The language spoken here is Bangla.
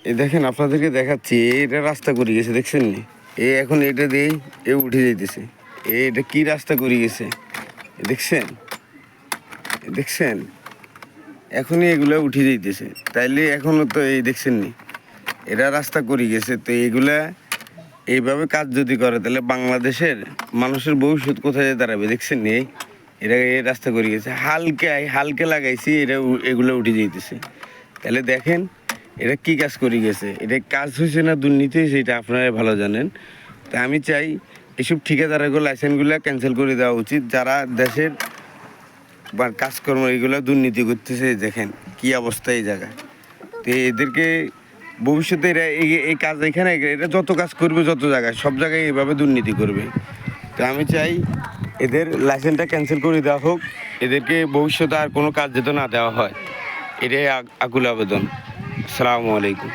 এই দেখেন আপনাদেরকে দেখাচ্ছি, এটা রাস্তা করে গেছে দেখছেন নি? এখন এটা দিয়েই উঠে যাইতেছে। এটা কি রাস্তা করে গেছে দেখছেন? দেখছেন এখনই এগুলা উঠে যাইতেছে, তাইলে এখনো তো এই দেখছেন নি এরা রাস্তা করে গেছে। তো এইগুলা এইভাবে কাজ যদি করে তাহলে বাংলাদেশের মানুষের ভবিষ্যৎ কোথায় দাঁড়াবে দেখছেন নি? এটা এই রাস্তা করে গেছে, হালকে লাগাইছি, এগুলো উঠে যাইতেছে। তাহলে দেখেন এটা কি কাজ করে গেছে, এটা কাজ হয়েছে না দুর্নীতি হয়েছে এটা আপনারা ভালো জানেন। তা আমি চাই এসব ঠিকাদারগুলো লাইসেন্সগুলো ক্যান্সেল করে দেওয়া উচিত। যারা দেশের বা কাজকর্ম এগুলো দুর্নীতি করতেছে, দেখেন কি অবস্থা এই জায়গায়। তো এদেরকে ভবিষ্যতে এরা এই কাজ এখানে এটা যত কাজ করবে যত জায়গায় সব জায়গায় এভাবে দুর্নীতি করবে। তো আমি চাই এদের লাইসেন্সটা ক্যান্সেল করে দেওয়া হোক, এদেরকে ভবিষ্যতে আর কোনো কাজ যেন না দেওয়া হয়, এটাই আকুল আবেদন। আসসালামু আলাইকুম।